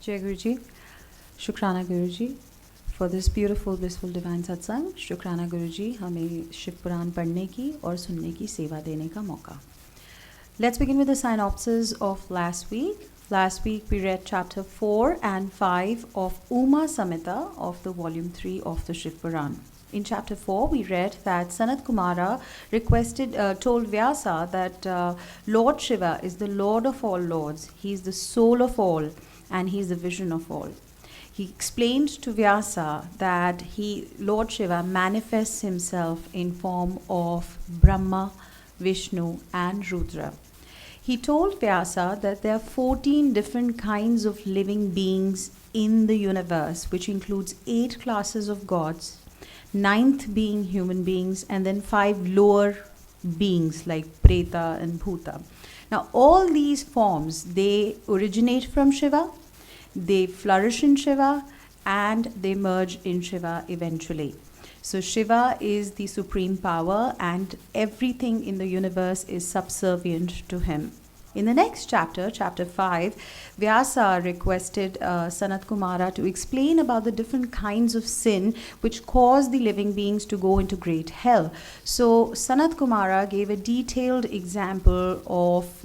Jai Guruji, Shukrana Guruji for this beautiful, blissful divine satsang. Shukrana Guruji, हमें शिव पुराण पढ़ने की और सुनने की सेवा देने का मौका. Let's begin with the synopsis of last week. Last week we read chapter 4 and 5 of Uma Samhita of the volume 3 of the Shiv Puran. In chapter 4 we read that Sanat Kumara told Vyasa that Lord Shiva is the Lord of all lords. He is the soul of all and he is the vision of all. He explained to Vyasa that Lord Shiva manifests himself in form of Brahma, Vishnu and Rudra. He told Vyasa that there are 14 different kinds of living beings in the universe, which includes 8 classes of gods, 9th being human beings, and then 5 lower beings like Preta and Bhuta. Now all these forms, they originate from Shiva, they flourish in Shiva, and they merge in Shiva eventually. So Shiva is the supreme power and everything in the universe is subservient to him. In the next chapter, chapter 5, Vyasa requested Sanat Kumara to explain about the different kinds of sin which cause the living beings to go into great hell. So Sanat Kumara gave a detailed example of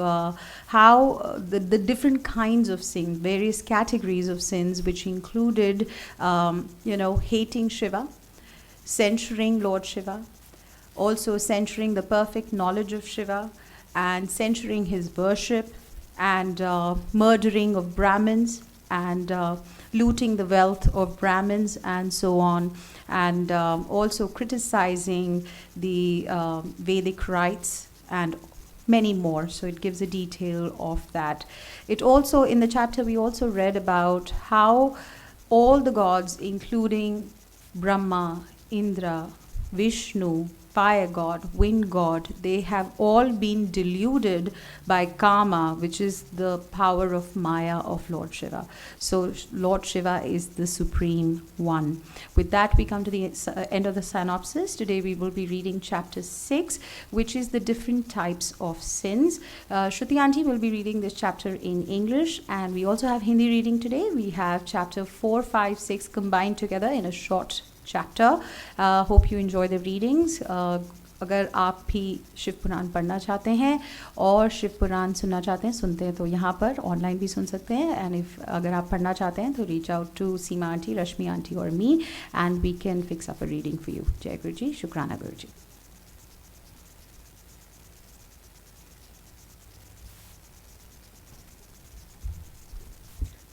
how the different kinds of sin, various categories of sins, which included, hating Shiva, censuring Lord Shiva, also censuring the perfect knowledge of Shiva, and censuring his worship, and murdering of Brahmins, and looting the wealth of Brahmins, and so on, and also criticizing the Vedic rites, and many more. So it gives a detail of that. It also, in the chapter, we also read about how all the gods, including Brahma, Indra, Vishnu, fire god, wind god, they have all been deluded by Kama, which is the power of Maya of Lord Shiva. So Lord Shiva is the supreme one. With that, we come to the end of the synopsis. Today we will be reading chapter 6, which is the different types of sins. Shruti Aunty will be reading this chapter in English, and we also have Hindi reading today. We have chapter 4, 5, 6 combined together in a short chapter. Hope you enjoy the readings. अगर आप भी शिव पुराण पढ़ना चाहते हैं और शिव पुराण सुनना चाहते हैं, सुनते हैं, तो यहाँ पर ऑनलाइन भी सुन सकते हैं. एंड अगर आप पढ़ना चाहते हैं तो reach out to Seema aunty, Rashmi aunty और me, and we can fix up a reading for you. जय गुरु जी, शुक्राना गुरु जी.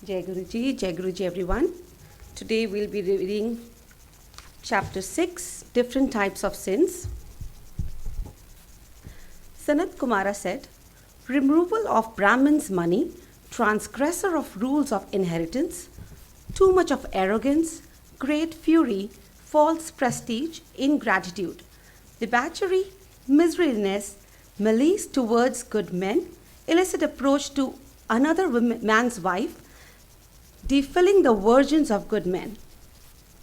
Jai Guruji everyone. Today we'll be reading Chapter 6, Different Types of Sins. Sanat Kumara said, removal of Brahman's money, transgressor of rules of inheritance, too much of arrogance, great fury, false prestige, ingratitude, debauchery, miserliness, malice towards good men, illicit approach to another man's wife, defilling the virgins of good men.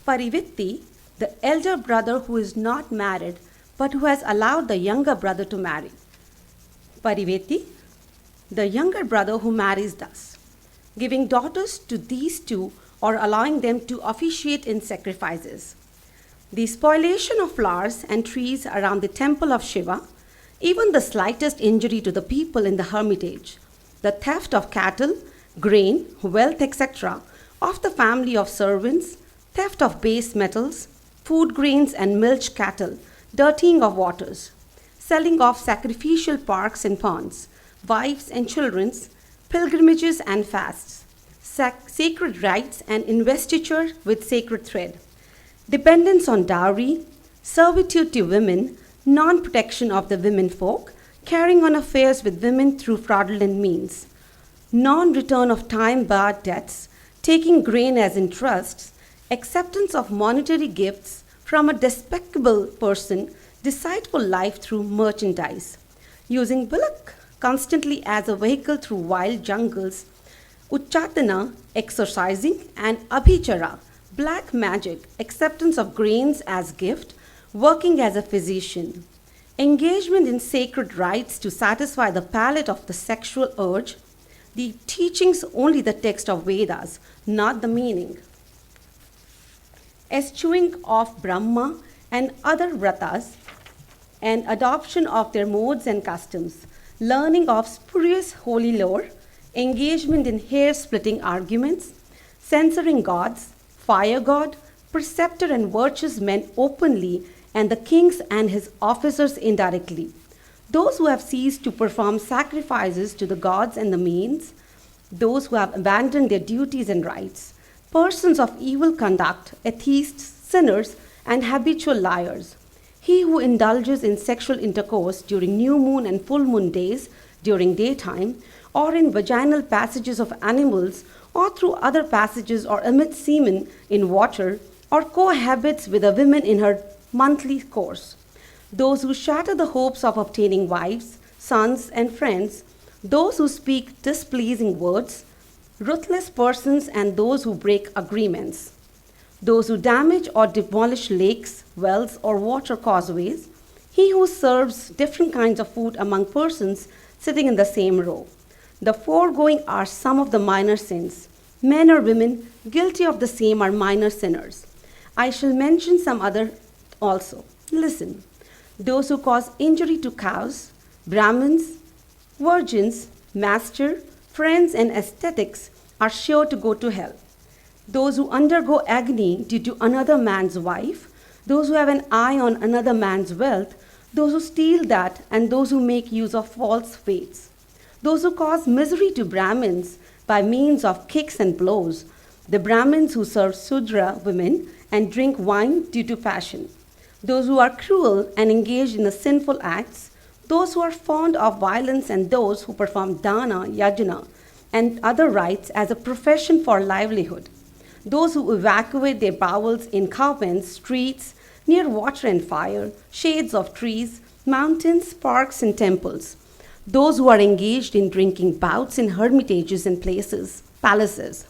Parivitti, the elder brother who is not married but who has allowed the younger brother to marry. Pariveti, the younger brother who marries thus, giving daughters to these two or allowing them to officiate in sacrifices. The spoliation of flowers and trees around the temple of Shiva, even the slightest injury to the people in the hermitage, the theft of cattle, grain, wealth, etc., of the family of servants, theft of base metals, food grains and milch cattle, dirtying of waters, selling of sacrificial parks and ponds, wives and children's, pilgrimages and fasts, sacred rites and investiture with sacred thread, dependence on dowry, servitude to women, non-protection of the women folk, carrying on affairs with women through fraudulent means, non-return of time-barred debts, taking grain as in trusts, acceptance of monetary gifts from a despicable person, deceitful life through merchandise, using bullock constantly as a vehicle through wild jungles, uchatana, exorcising, and abhichara, black magic, acceptance of grains as gift, working as a physician, engagement in sacred rites to satisfy the palate of the sexual urge, The teachings only the text of Vedas, not the meaning. Eschewing of Brahma and other vratas, and adoption of their modes and customs, learning of spurious holy lore, engagement in hair-splitting arguments, censoring gods, fire god, preceptor and virtuous men openly, and the kings and his officers indirectly. Those who have ceased to perform sacrifices to the gods and the means, those who have abandoned their duties and rights, persons of evil conduct, atheists, sinners, and habitual liars. He who indulges in sexual intercourse during new moon and full moon days during daytime, or in vaginal passages of animals, or through other passages, or emits semen in water, or cohabits with a woman in her monthly course. Those who shatter the hopes of obtaining wives, sons, and friends, those who speak displeasing words, ruthless persons, and those who break agreements. Those who damage or demolish lakes, wells, or water causeways. He who serves different kinds of food among persons sitting in the same row. The foregoing are some of the minor sins. Men or women guilty of the same are minor sinners. I shall mention some other also. Listen. Those who cause injury to cows, Brahmins, virgins, master, friends, and ascetics are sure to go to hell. Those who undergo agony due to another man's wife, those who have an eye on another man's wealth, those who steal that, and those who make use of false faiths. Those who cause misery to Brahmins by means of kicks and blows, the Brahmins who serve Sudra women and drink wine due to passion. Those who are cruel and engaged in the sinful acts, those who are fond of violence, and those who perform dana, yajna, and other rites as a profession for livelihood. Those who evacuate their bowels in covens, streets, near water and fire, shades of trees, mountains, parks, and temples. Those who are engaged in drinking bouts in hermitages and palaces.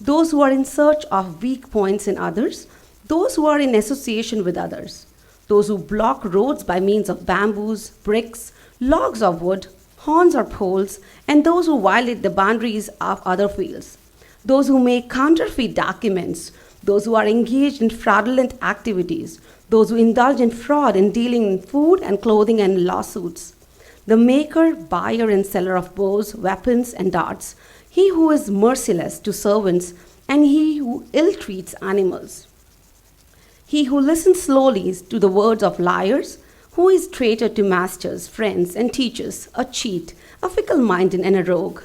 Those who are in search of weak points in others, those who are in association with others, those who block roads by means of bamboos, bricks, logs of wood, horns or poles, and those who violate the boundaries of other fields, those who make counterfeit documents, those who are engaged in fraudulent activities, those who indulge in fraud in dealing in food and clothing and lawsuits, the maker, buyer, and seller of bows, weapons, and darts, he who is merciless to servants, and he who ill-treats animals. He who listens slowly to the words of liars, who is traitor to masters, friends, and teachers, a cheat, a fickle-minded, and a rogue.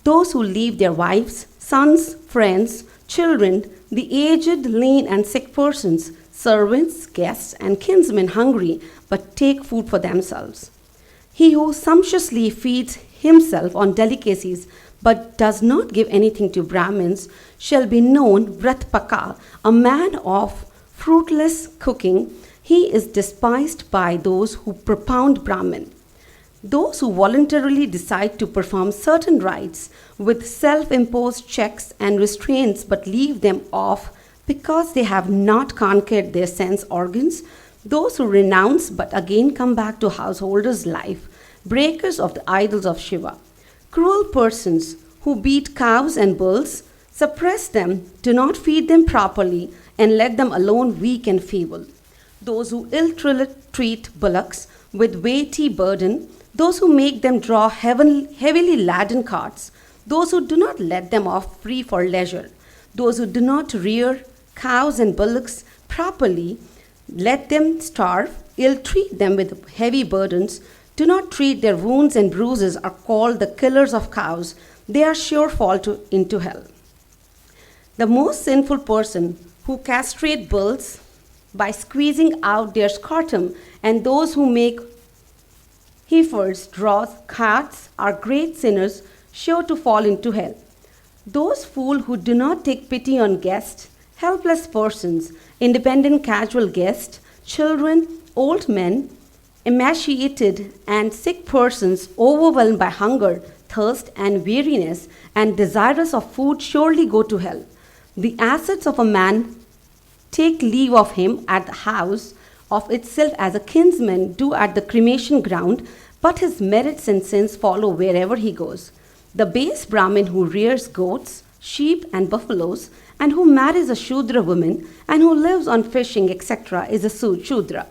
Those who leave their wives, sons, friends, children, the aged, lean, and sick persons, servants, guests, and kinsmen hungry, but take food for themselves. He who sumptuously feeds himself on delicacies, but does not give anything to Brahmins, shall be known Vratpaka, a man of fruitless cooking. He is despised by those who propound Brahmin. Those who voluntarily decide to perform certain rites with self-imposed checks and restraints but leave them off because they have not conquered their sense organs, those who renounce but again come back to householder's life, breakers of the idols of Shiva, cruel persons who beat cows and bulls, suppress them, do not feed them properly, and let them alone weak and feeble. Those who ill-treat bullocks with weighty burden, those who make them draw heavily laden carts, those who do not let them off free for leisure, those who do not rear cows and bullocks properly, let them starve, ill-treat them with heavy burdens, do not treat their wounds and bruises, are called the killers of cows. They are sure fall into hell. The most sinful person who castrate bulls by squeezing out their scrotum, and those who make heifers draw carts are great sinners, sure to fall into hell. Those fools who do not take pity on guests, helpless persons, independent casual guests, children, old men, emaciated and sick persons overwhelmed by hunger, thirst, and weariness, and desirous of food surely go to hell. The assets of a man take leave of him at the house of itself as a kinsman do at the cremation ground, but his merits and sins follow wherever he goes. The base Brahmin who rears goats, sheep, and buffaloes, and who marries a Shudra woman and who lives on fishing, etc., is a Shudra.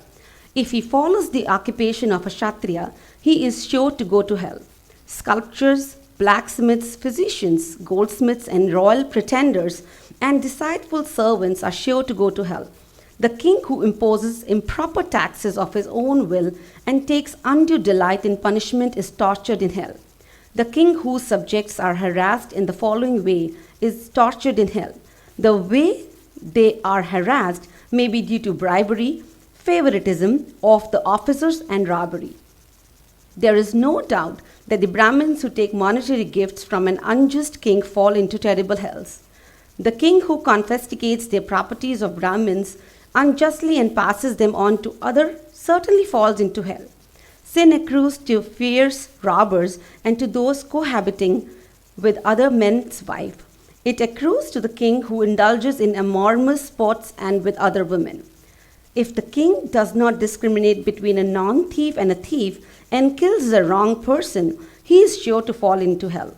If he follows the occupation of a Kshatriya, he is sure to go to hell. Sculptors, blacksmiths, physicians, goldsmiths, and royal pretenders and deceitful servants are sure to go to hell. The king who imposes improper taxes of his own will and takes undue delight in punishment is tortured in hell. The king whose subjects are harassed in the following way is tortured in hell. The way they are harassed may be due to bribery, favoritism of the officers, and robbery. There is no doubt that the Brahmins who take monetary gifts from an unjust king fall into terrible hells. The king who confiscates the properties of Brahmins unjustly and passes them on to others certainly falls into hell. Sin accrues to fierce robbers and to those cohabiting with other men's wives. It accrues to the king who indulges in amorous sports and with other women. If the king does not discriminate between a non-thief and a thief and kills the wrong person, he is sure to fall into hell.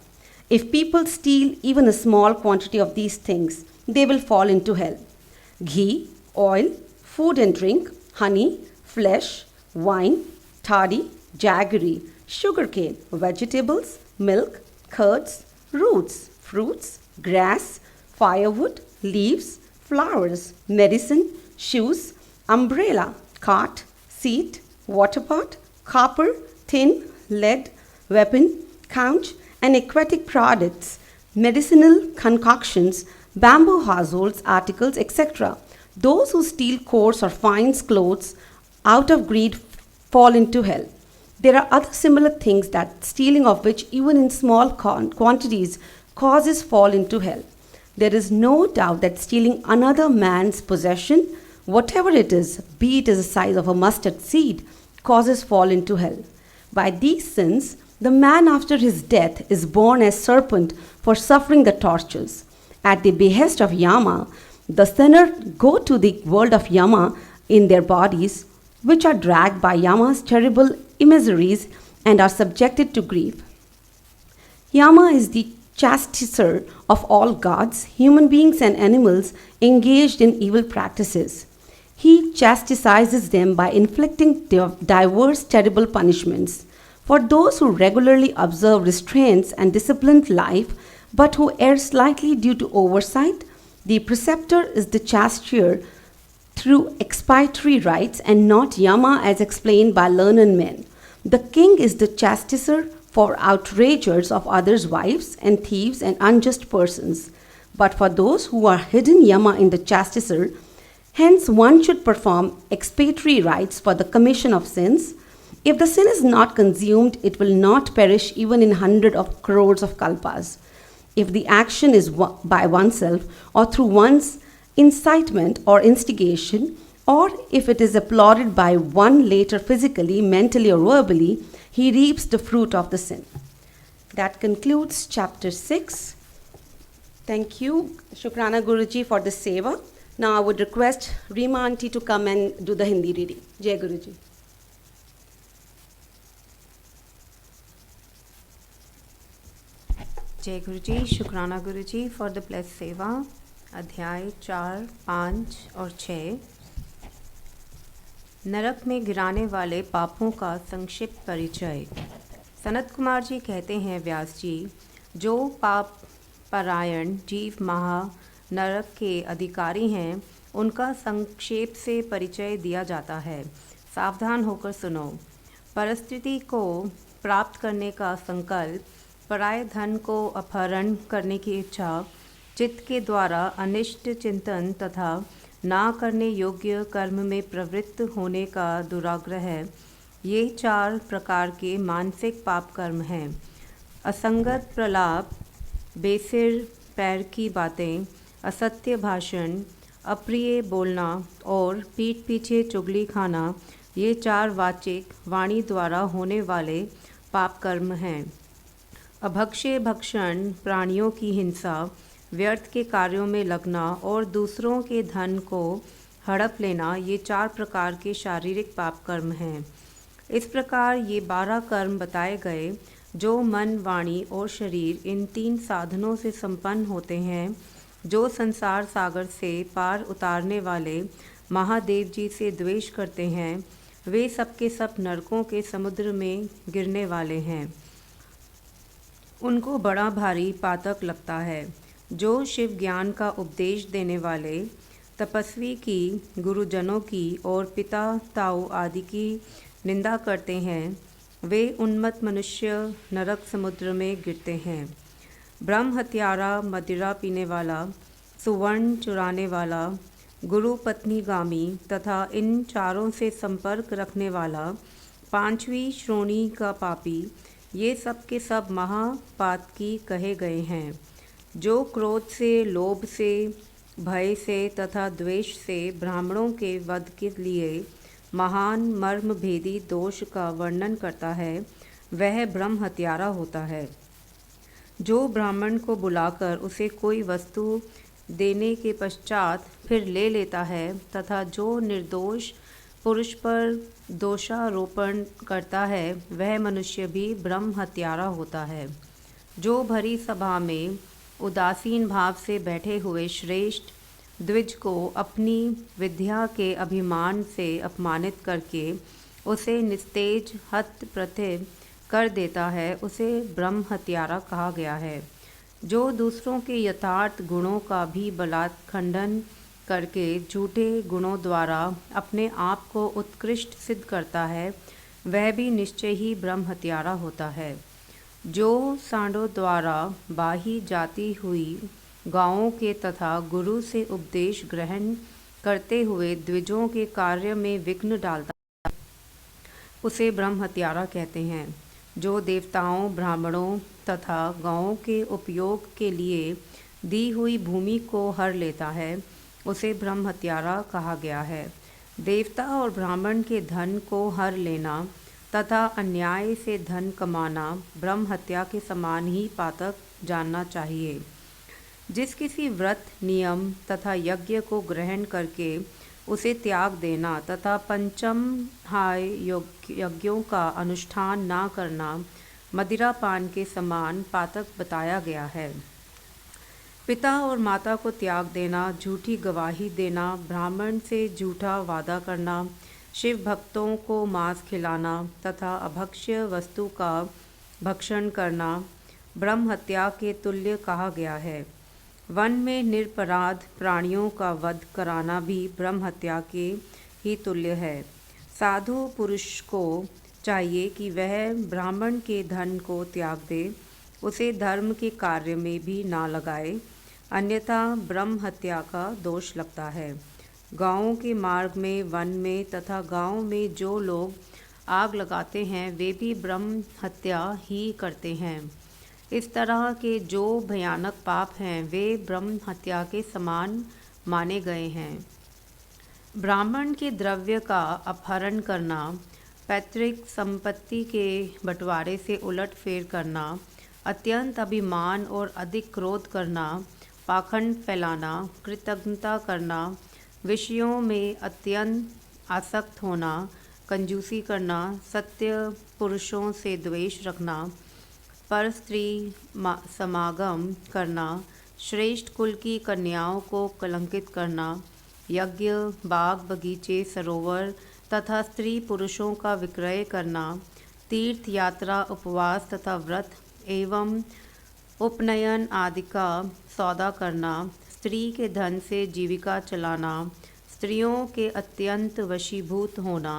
If people steal even a small quantity of these things, they will fall into hell. Ghee, oil, food and drink, honey, flesh, wine, toddy, jaggery, sugarcane, vegetables, milk, curds, roots, fruits, grass, firewood, leaves, flowers, medicine, shoes, umbrella, cart, seat, water pot, copper, tin, lead, weapon, conch, and aquatic products, medicinal concoctions, bamboo household articles, etc. Those who steal coarse or fine clothes out of greed fall into hell. There are other similar things that stealing of which even in small quantities causes fall into hell. There is no doubt that stealing another man's possession, whatever it is, be it as the size of a mustard seed, causes fall into hell. By these sins, the man after his death is born as serpent for suffering the tortures. At the behest of Yama, the sinner go to the world of Yama in their bodies, which are dragged by Yama's terrible emissaries and are subjected to grief. Yama is the chastiser of all gods, human beings, and animals engaged in evil practices. He chastises them by inflicting diverse terrible punishments. For those who regularly observe restraints and disciplined life, but who err slightly due to oversight, the preceptor is the chastier through expiatory rites and not Yama as explained by learned men. The king is the chastiser for outragers of others' wives and thieves and unjust persons. But for those who are hidden Yama in the chastiser, hence one should perform expiatory rites for the commission of sins. If the sin is not consumed, it will not perish even in 100 of crores of kalpas. If the action is by oneself or through one's incitement or instigation, or if it is applauded by one later physically, mentally, or verbally, he reaps the fruit of the sin. That concludes chapter 6. Thank you, Shukrana Guruji, for the seva. Now I would request Rima Aunty to come and do the Hindi reading. Jai Guruji. जय गुरु जी, शुक्राना गुरु जी for the bless सेवा। अध्याय 4, 5 और 6। नरक में गिराने वाले पापों का संक्षिप्त परिचय। सनत कुमार जी कहते हैं, व्यास जी, जो पाप परायण जीव महा नरक के अधिकारी हैं, उनका संक्षेप से परिचय दिया जाता है। सावधान होकर सुनो। परिस्थिति को प्राप्त करने का संकल्प, पराय धन को अपहरण करने की इच्छा, चित्त के द्वारा अनिष्ट चिंतन तथा ना करने योग्य कर्म में प्रवृत्त होने का दुराग्रह, ये 4 प्रकार के मानसिक पाप कर्म हैं। असंगत प्रलाप, बेसिर पैर की बातें, असत्य भाषण, अप्रिय बोलना और पीठ पीछे चुगली खाना, ये 4 वाचिक वाणी द्वारा होने वाले पाप कर्म हैं। अभक्ष्य भक्षण, प्राणियों की हिंसा, व्यर्थ के कार्यों में लगना और दूसरों के धन को हड़प लेना, ये 4 प्रकार के शारीरिक पाप कर्म हैं। इस प्रकार ये 12 कर्म बताए गए जो मन, वाणी और शरीर इन 3 साधनों से संपन्न होते हैं, जो संसार सागर से पार उतारने वाले महादेव जी से द्वेष करते हैं, वे सब के सब नरकों के समुद्र में गिरने वाले हैं। उनको बड़ा भारी पातक लगता है। जो शिव ज्ञान का उपदेश देने वाले तपस्वी की, गुरुजनों की और पिता ताऊ आदि की निंदा करते हैं, वे उन्मत्त मनुष्य नरक समुद्र में गिरते हैं। ब्रह्म हत्यारा, मदिरा पीने वाला, सुवर्ण चुराने वाला, गुरु पत्नी गामी तथा इन चारों से संपर्क रखने वाला, 5वीं श्रोणी का पापी, ये सब के सब महापातकी कहे गए हैं। जो क्रोध से, लोभ से, भय से तथा द्वेष से ब्राह्मणों के वध के लिए महान मर्म भेदी दोष का वर्णन करता है, वह ब्रह्म हत्यारा होता है। जो ब्राह्मण को बुलाकर उसे कोई वस्तु देने के पश्चात फिर ले लेता है तथा जो निर्दोष पुरुष पर दोषारोपण करता है, वह मनुष्य भी ब्रह्म हत्यारा होता है। जो भरी सभा में उदासीन भाव से बैठे हुए श्रेष्ठ द्विज को अपनी विद्या के अभिमान से अपमानित करके उसे निस्तेज हत प्रथित कर देता है, उसे ब्रह्म हत्यारा कहा गया है। जो दूसरों के यथार्थ गुणों का भी बलात् खंडन करके झूठे गुणों द्वारा अपने आप को उत्कृष्ट सिद्ध करता है, वह भी निश्चय ही ब्रह्म हत्यारा होता है। जो सांडों द्वारा बाही जाती हुई गाँवों के तथा गुरु से उपदेश ग्रहण करते हुए द्विजों के कार्य में विघ्न डालता है, उसे ब्रह्म हत्यारा कहते हैं। जो देवताओं, ब्राह्मणों तथा गाँवों के उपयोग के लिए दी हुई भूमि को हर लेता है, उसे ब्रह्म हत्यारा कहा गया है। देवता और ब्राह्मण के धन को हर लेना तथा अन्याय से धन कमाना ब्रह्म हत्या के समान ही पातक जानना चाहिए। जिस किसी व्रत, नियम तथा यज्ञ को ग्रहण करके उसे त्याग देना तथा पंचम हाय यज्ञों का अनुष्ठान ना करना मदिरा पान के समान पातक बताया गया है। पिता और माता को त्याग देना, झूठी गवाही देना, ब्राह्मण से झूठा वादा करना, शिव भक्तों को मांस खिलाना तथा अभक्ष्य वस्तु का भक्षण करना ब्रह्म हत्या के तुल्य कहा गया है। वन में निरपराध प्राणियों का वध कराना भी ब्रह्म हत्या के ही तुल्य है। साधु पुरुष को चाहिए कि वह ब्राह्मण के धन को त्याग दे, उसे धर्म के कार्य में भी ना लगाए, अन्यथा ब्रह्म हत्या का दोष लगता है। गाँवों के मार्ग में, वन में तथा गाँव में जो लोग आग लगाते हैं, वे भी ब्रह्म हत्या ही करते हैं। इस तरह के जो भयानक पाप हैं, वे ब्रह्म हत्या के समान माने गए हैं। ब्राह्मण के द्रव्य का अपहरण करना, पैतृक संपत्ति के बंटवारे से उलटफेर करना, अत्यंत अभिमान और अधिक क्रोध करना, पाखंड फैलाना, कृतज्ञता करना, विषयों में अत्यंत आसक्त होना, कंजूसी करना, सत्य पुरुषों से द्वेष रखना, पर स्त्री समागम करना, श्रेष्ठ कुल की कन्याओं को कलंकित करना, यज्ञ, बाग बगीचे, सरोवर तथा स्त्री पुरुषों का विक्रय करना, तीर्थ यात्रा, उपवास तथा व्रत एवं उपनयन आदि का सौदा करना, स्त्री के धन से जीविका चलाना, स्त्रियों के अत्यंत वशीभूत होना,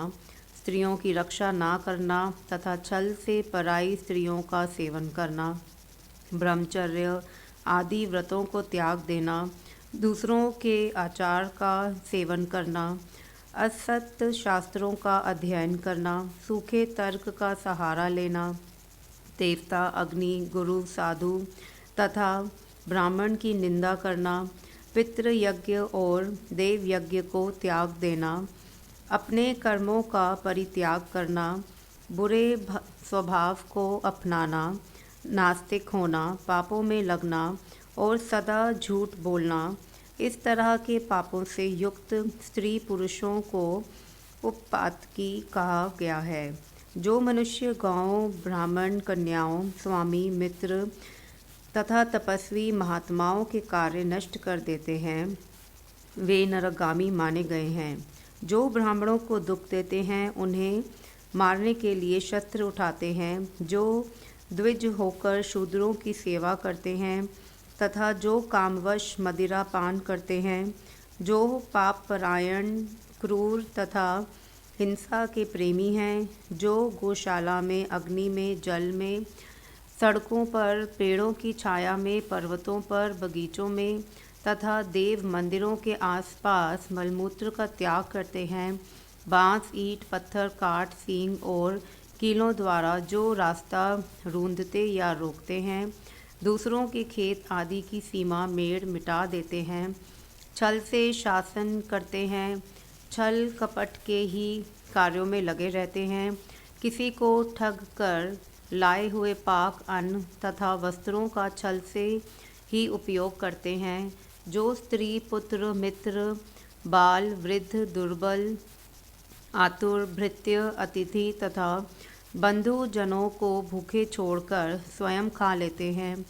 स्त्रियों की रक्षा ना करना तथा छल से पराई स्त्रियों का सेवन करना, ब्रह्मचर्य आदि व्रतों को त्याग देना, दूसरों के आचार का सेवन करना, असत्य शास्त्रों का अध्ययन करना, सूखे तर्क का सहारा लेना, देवता, अग्नि, गुरु, साधु तथा ब्राह्मण की निंदा करना, पितृ यज्ञ और देव यज्ञ को त्याग देना, अपने कर्मों का परित्याग करना, बुरे स्वभाव को अपनाना, नास्तिक होना, पापों में लगना और सदा झूठ बोलना, इस तरह के पापों से युक्त स्त्री पुरुषों को उपपातकी कहा गया है। जो मनुष्य गांवों, ब्राह्मण कन्याओं, स्वामी, मित्र तथा तपस्वी महात्माओं के कार्य नष्ट कर देते हैं, वे नरकगामी माने गए हैं। जो ब्राह्मणों को दुख देते हैं, उन्हें मारने के लिए शस्त्र उठाते हैं, जो द्विज होकर शूद्रों की सेवा करते हैं तथा जो कामवश मदिरा पान करते हैं, जो पाप परायण, क्रूर तथा हिंसा के प्रेमी हैं, जो गौशाला में, अग्नि में, जल में, सड़कों पर, पेड़ों की छाया में, पर्वतों पर, बगीचों में तथा देव मंदिरों के आसपास मलमूत्र का त्याग करते हैं, बांस, ईंट, पत्थर, काठ, सींग और कीलों द्वारा जो रास्ता रूंधते या रोकते हैं, दूसरों के खेत आदि की सीमा मेड़ मिटा देते हैं, छल से शासन करते हैं, छल कपट के ही कार्यों में लगे रहते हैं, किसी को ठग कर लाए हुए पाक अन्न तथा वस्त्रों का छल से ही उपयोग करते हैं, जो स्त्री, पुत्र, मित्र, बाल, वृद्ध, दुर्बल, आतुर, भृत्य, अतिथि तथा बंधुजनों को भूखे छोड़कर स्वयं खा लेते हैं,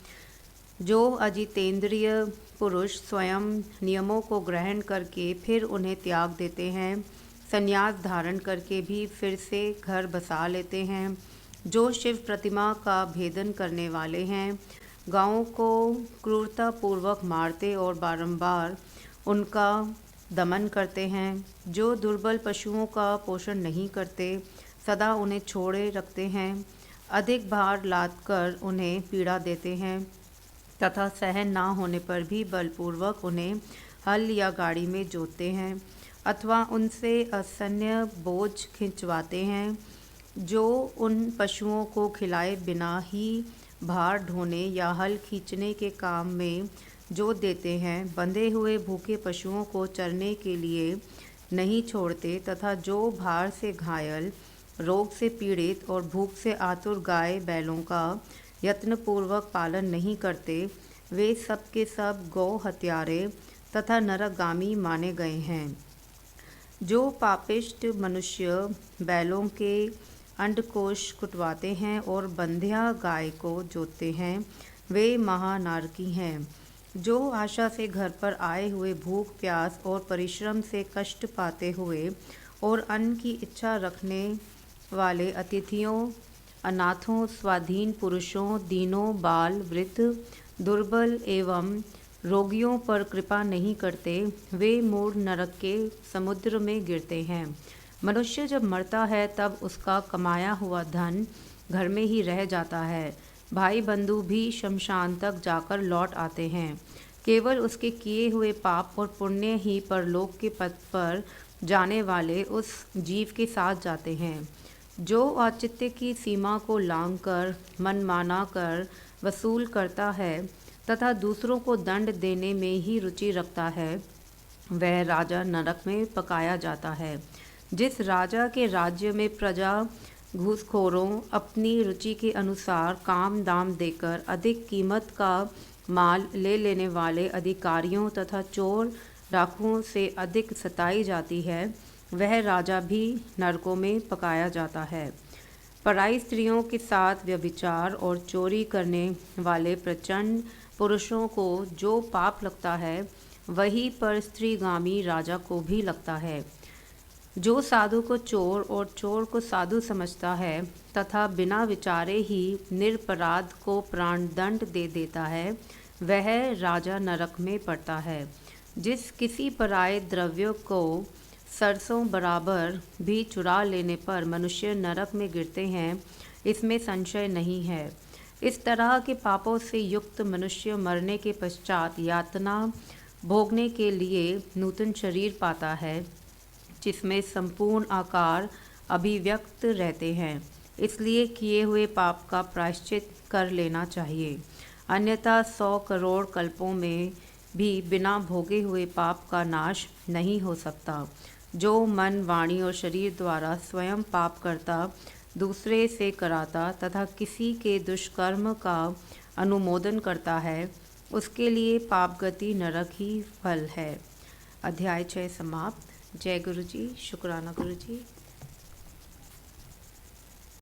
जो अजितेंद्रिय पुरुष स्वयं नियमों को ग्रहण करके फिर उन्हें त्याग देते हैं, संन्यास धारण करके भी फिर से घर बसा लेते हैं, जो शिव प्रतिमा का भेदन करने वाले हैं, गायों को क्रूरतापूर्वक मारते और बारंबार उनका दमन करते हैं, जो दुर्बल पशुओं का पोषण नहीं करते, सदा उन्हें छोड़े रखते हैं, अधिक भार लादकर उन्हें पीड़ा देते हैं तथा सहन ना होने पर भी बलपूर्वक उन्हें हल या गाड़ी में जोतते हैं अथवा उनसे असह्य बोझ खिंचवाते हैं, जो उन पशुओं को खिलाए बिना ही भार ढोने या हल खींचने के काम में जोत देते हैं, बंधे हुए भूखे पशुओं को चरने के लिए नहीं छोड़ते तथा जो भार से घायल, रोग से पीड़ित और भूख से आतुर गाय बैलों का यत्नपूर्वक पालन नहीं करते, वे सब के सब गौ हत्यारे तथा नरकगामी माने गए हैं। जो पापिष्ट मनुष्य बैलों के अंडकोश कुटवाते हैं और बंध्या गाय को जोतते हैं, वे महानारकी हैं। जो आशा से घर पर आए हुए भूख, प्यास और परिश्रम से कष्ट पाते हुए और अन्न की इच्छा रखने वाले अतिथियों, अनाथों, स्वाधीन पुरुषों, दीनों, बाल, वृद्ध, दुर्बल एवं रोगियों पर कृपा नहीं करते, वे मूढ़ नरक के समुद्र में गिरते हैं। मनुष्य जब मरता है तब उसका कमाया हुआ धन घर में ही रह जाता है। भाई बंधु भी शमशान तक जाकर लौट आते हैं। केवल उसके किए हुए पाप और पुण्य ही परलोक के पथ पर जाने वाले उस जीव के साथ जाते हैं। जो औचित्य की सीमा को लांघकर मनमाना कर वसूल करता है तथा दूसरों को दंड देने में ही रुचि रखता है, वह राजा नरक में पकाया जाता है। जिस राजा के राज्य में प्रजा घूसखोरों, अपनी रुचि के अनुसार काम दाम देकर अधिक कीमत का माल ले लेने वाले अधिकारियों तथा चोर डाकुओं से अधिक सताई जाती है, वह राजा भी नरकों में पकाया जाता है। पराई स्त्रियों के साथ व्यभिचार और चोरी करने वाले प्रचंड पुरुषों को जो पाप लगता है, वही पर स्त्रीगामी राजा को भी लगता है। जो साधु को चोर और चोर को साधु समझता है तथा बिना विचारे ही निरपराध को प्राणदंड दे देता है, वह राजा नरक में पड़ता है। जिस किसी पराये द्रव्य को सरसों बराबर भी चुरा लेने पर मनुष्य नरक में गिरते हैं, इसमें संशय नहीं है। इस तरह के पापों से युक्त मनुष्य मरने के पश्चात यातना भोगने के लिए नूतन शरीर पाता है, जिसमें संपूर्ण आकार अभिव्यक्त रहते हैं। इसलिए किए हुए पाप का प्रायश्चित कर लेना चाहिए, अन्यथा 100 करोड़ कल्पों में भी बिना भोगे हुए पाप का नाश नहीं हो सकता। जो मन, वाणी और शरीर द्वारा स्वयं पाप करता, दूसरे से कराता तथा किसी के दुष्कर्म का अनुमोदन करता है, उसके लिए पाप गति नरक ही फल है। अध्याय 6 समाप्त। जय गुरु जी। शुक्राना गुरु जी।